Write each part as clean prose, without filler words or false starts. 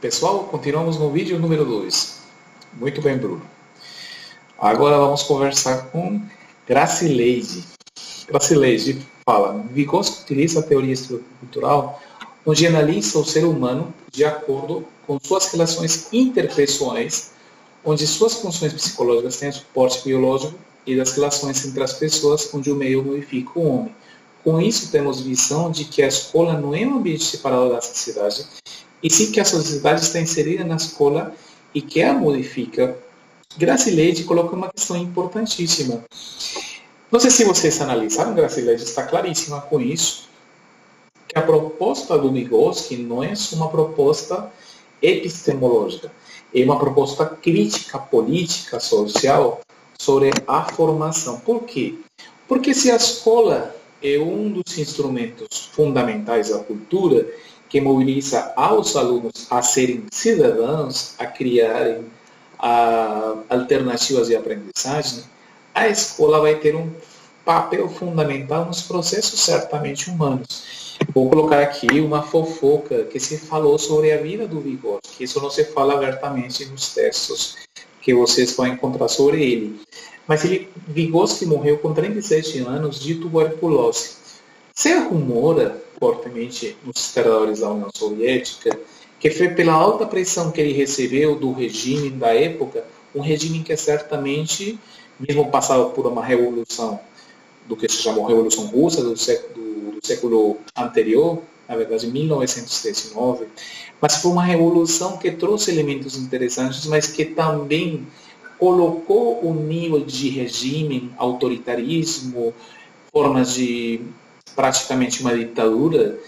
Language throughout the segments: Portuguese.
Pessoal, continuamos no vídeo número 2. Muito bem, Bruno. Agora vamos conversar com Gracileide. Gracileide fala: Vygotsky utiliza a teoria estrutural onde analisa o ser humano de acordo com suas relações interpessoais, onde suas funções psicológicas têm suporte biológico e das relações entre as pessoas, onde o meio modifica o homem. Com isso, temos visão de que a escola não é um ambiente separado da sociedade, e sim que a sociedade está inserida na escola e que a modifica. Gracileide coloca uma questão importantíssima. Não sei se vocês analisaram, Gracileide está claríssima com isso, que a proposta do Vygotsky não é uma proposta epistemológica, é uma proposta crítica política, social, sobre a formação. Por quê? Porque se a escola é um dos instrumentos fundamentais da cultura, que mobiliza aos alunos a serem cidadãos, a criarem alternativas de aprendizagem, a escola vai ter um papel fundamental nos processos certamente humanos. Vou colocar aqui uma fofoca que se falou sobre a vida do Vygotsky. Isso não se fala abertamente nos textos que vocês vão encontrar sobre ele. Mas Vygotsky morreu com 37 anos de tuberculose. Se rumora fortemente nos historiadores da União Soviética que foi pela alta pressão que ele recebeu do regime da época, um regime que certamente, mesmo passado por uma revolução, do que se chamou Revolução Russa, do século anterior, na verdade 1919, mas foi uma revolução que trouxe elementos interessantes, mas que também colocou o nível de regime, autoritarismo, formas de praticamente uma ditadura,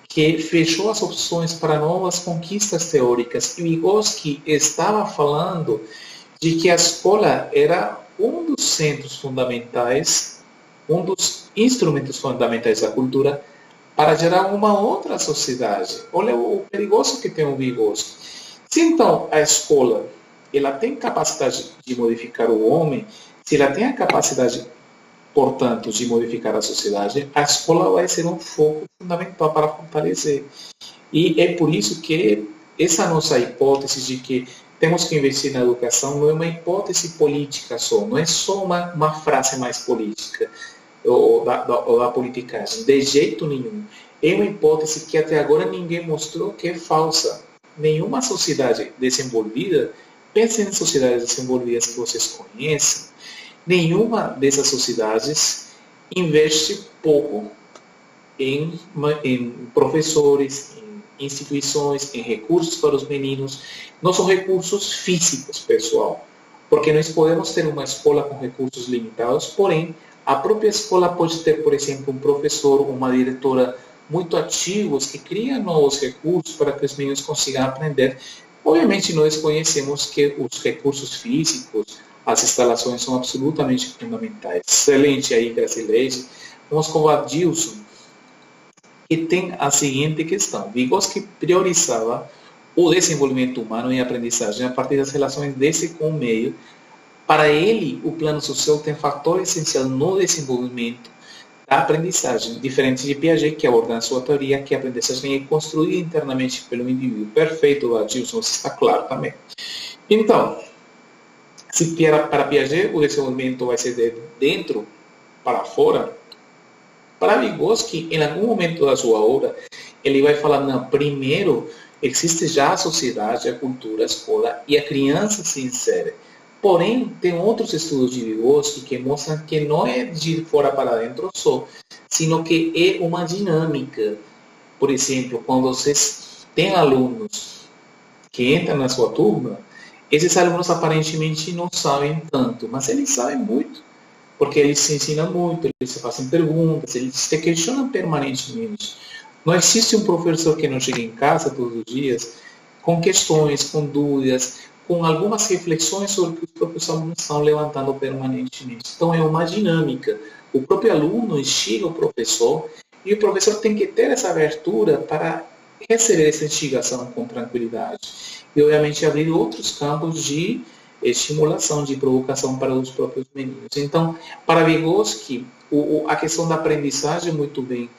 que fechou as opções para novas conquistas teóricas. E Vygotsky estava falando de que a escola era um dos centros fundamentais, um dos instrumentos fundamentais da cultura para gerar uma outra sociedade. Olha o perigoso que tem o Vygotsky. Se então a escola ela tem capacidade de modificar o homem, se ela tem a capacidade, portanto, de modificar a sociedade, a escola vai ser um foco fundamental para fortalecer. E é por isso que essa nossa hipótese de que temos que investir na educação não é uma hipótese política só, não é só uma frase mais política ou da politicagem, de jeito nenhum. É uma hipótese que até agora ninguém mostrou que é falsa. Nenhuma sociedade desenvolvida, pensem em sociedades desenvolvidas que vocês conhecem, nenhuma dessas sociedades investe pouco em professores, em instituições, em recursos para os meninos. Não são recursos físicos, pessoal, porque nós podemos ter uma escola com recursos limitados, porém, a própria escola pode ter, por exemplo, um professor, uma diretora muito ativos que criam novos recursos para que os meninos consigam aprender. Obviamente, nós conhecemos que os recursos físicos, as instalações são absolutamente fundamentais. Excelente aí, Gracileide. Vamos com o Adilson, que tem a seguinte questão. Vygotsky priorizava o desenvolvimento humano e a aprendizagem a partir das relações desse com o meio. Para ele, o plano social tem fator essencial no desenvolvimento da aprendizagem, diferente de Piaget, que aborda na sua teoria que a aprendizagem é construída internamente pelo indivíduo. Perfeito, Adilson, você está claro também. Então, se para Piaget o desenvolvimento vai ser de dentro para fora, para Vygotsky, em algum momento da sua obra, ele vai falar, não, primeiro existe já a sociedade, a cultura, a escola, e a criança se insere. Porém, tem outros estudos de Vygotsky que mostram que não é de fora para dentro só, sino que é uma dinâmica. Por exemplo, quando vocês têm alunos que entram na sua turma, esses alunos aparentemente não sabem tanto, mas eles sabem muito, porque eles se ensinam muito, eles se fazem perguntas, eles se questionam permanentemente. Não existe um professor que não chega em casa todos os dias com questões, com dúvidas, com algumas reflexões sobre o que os próprios alunos estão levantando permanentemente. Então é uma dinâmica. O próprio aluno instiga o professor e o professor tem que ter essa abertura para receber essa instigação com tranquilidade. E, obviamente, abrir outros campos de estimulação, de provocação para os próprios meninos. Então, para Vygotsky, a questão da aprendizagem, muito bem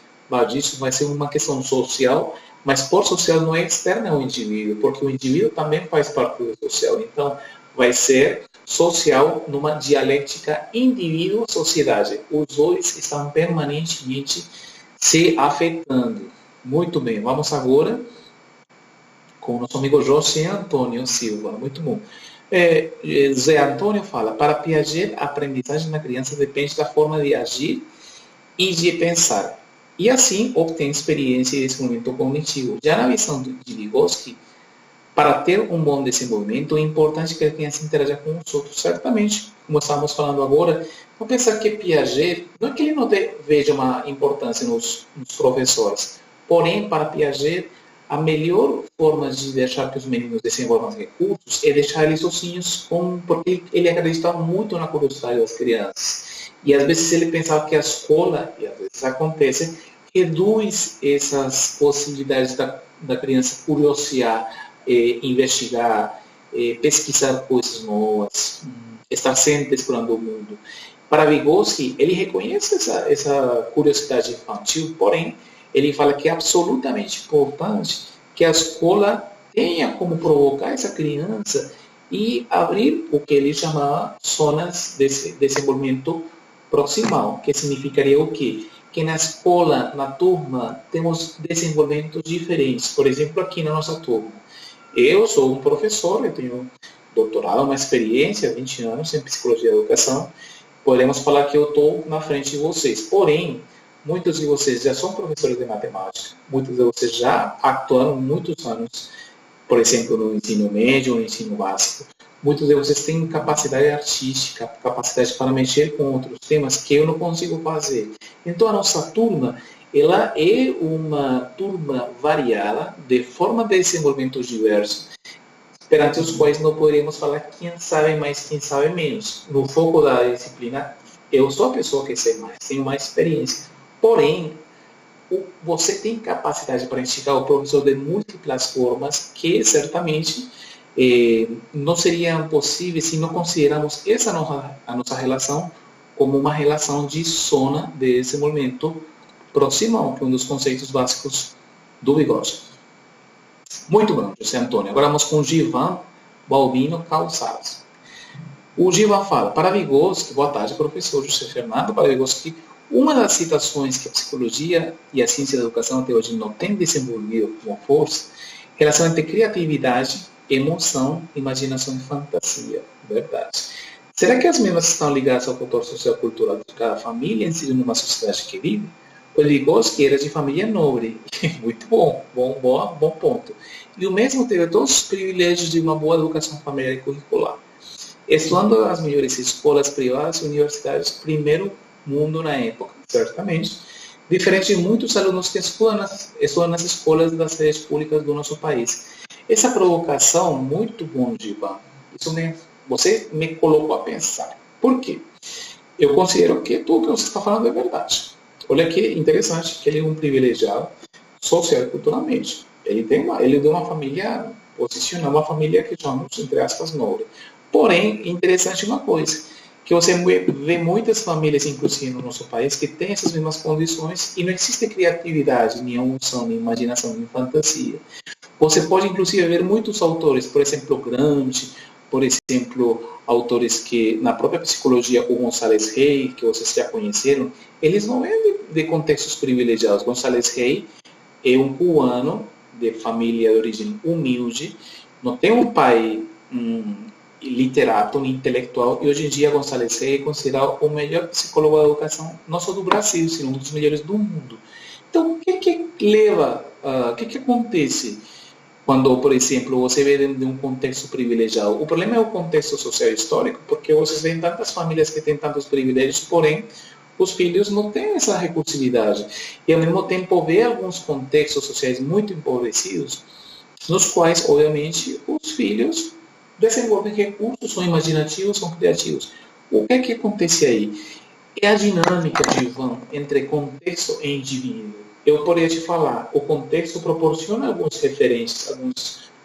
disso vai ser uma questão social, mas por social não é externa ao indivíduo, porque o indivíduo também faz parte do social. Então, vai ser social numa dialética indivíduo-sociedade. Os dois estão permanentemente se afetando. Muito bem, vamos agora com o nosso amigo José Antônio Silva. Muito bom. José Antônio fala, para Piaget, a aprendizagem na criança depende da forma de agir e de pensar. E assim obtém experiência e desenvolvimento cognitivo. Já na visão de Vygotsky, para ter um bom desenvolvimento, é importante que a criança interaja com os outros. Certamente, como estamos falando agora, vou pensar que Piaget, não é que ele não veja uma importância nos professores, porém, para Piaget, a melhor forma de deixar que os meninos desenvolvam recursos é deixar eles sozinhos, porque ele acreditava muito na curiosidade das crianças. E às vezes ele pensava que a escola, e às vezes acontece, reduz essas possibilidades da criança curiosear, investigar, pesquisar coisas novas, estar sempre explorando o mundo. Para Vygotsky, ele reconhece essa curiosidade infantil, porém, ele fala que é absolutamente importante que a escola tenha como provocar essa criança e abrir o que ele chamava zonas de desenvolvimento proximal, que significaria o quê? Que na escola, na turma, temos desenvolvimentos diferentes. Por exemplo, aqui na nossa turma. Eu sou um professor, eu tenho doutorado, uma experiência, 20 anos em psicologia da educação. Podemos falar que eu estou na frente de vocês. Porém, muitos de vocês já são professores de matemática. Muitos de vocês já atuaram muitos anos, por exemplo, no ensino médio, no ensino básico. Muitos de vocês têm capacidade artística, capacidade para mexer com outros temas que eu não consigo fazer. Então, a nossa turma, ela é uma turma variada, de forma de desenvolvimento diverso, perante os quais não poderíamos falar quem sabe mais, quem sabe menos. No foco da disciplina, eu sou a pessoa que sei mais, tenho mais experiência. Porém, você tem capacidade para instigar o professor de múltiplas formas que, certamente, não seriam possíveis se não considerarmos a nossa relação como uma relação de zona de desenvolvimento proximal, que é um dos conceitos básicos do Vygotsky. Muito bom, José Antônio. Agora vamos com Givan Balbino Calçados. O Givan fala, para Vygotsky, boa tarde, professor José Fernando, para Vygotsky, uma das citações que a psicologia e a ciência da educação até hoje não têm desenvolvido com força é a relação entre criatividade, emoção, imaginação e fantasia. Verdade. Será que as mesmas estão ligadas ao fator social-cultural de cada família em si numa sociedade que vive? O Vygotsky era de família nobre. Muito bom, bom ponto. E o mesmo teve todos os privilégios de uma boa educação familiar e curricular. Estudando as melhores escolas privadas e universidades, primeiro mundo na época, certamente, diferente de muitos alunos que estudam nas escolas das redes públicas do nosso país. Essa provocação, muito bom, Giba, você me colocou a pensar. Por quê? Eu considero que tudo que você está falando é verdade. Olha que interessante, que ele é um privilegiado social e culturalmente. Ele é de uma família posicionada, uma família que chamamos, entre aspas, nobre. Porém, interessante uma coisa, que você vê muitas famílias, inclusive no nosso país, que têm essas mesmas condições e não existe criatividade, nem emoção, nem imaginação, nem fantasia. Você pode, inclusive, ver muitos autores, por exemplo, Gramsci, por exemplo, autores que, na própria psicologia, o González Rey, que vocês já conheceram, eles não vêm de contextos privilegiados. González Rey é um cubano de família de origem humilde, não tem um pai literato, um intelectual, e hoje em dia González Rey é considerado o melhor psicólogo da educação, não só do Brasil, sino um dos melhores do mundo. Então, o que leva, o que acontece quando, por exemplo, você vê dentro de um contexto privilegiado? O problema é o contexto social e histórico, porque vocês veem tantas famílias que têm tantos privilégios, porém, os filhos não têm essa recursividade. E, ao mesmo tempo, vê alguns contextos sociais muito empobrecidos, nos quais, obviamente, os filhos desenvolvem recursos, são imaginativos, são criativos. O que é que acontece aí? É a dinâmica, Givan, entre contexto e indivíduo. Eu poderia te falar, o contexto proporciona alguns referentes,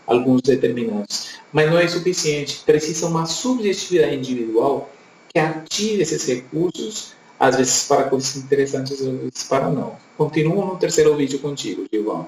alguns determinantes, mas não é suficiente. Precisa uma subjetividade individual que ative esses recursos Às vezes para coisas interessantes, às vezes para não. Continuo no terceiro vídeo contigo, Gilvão.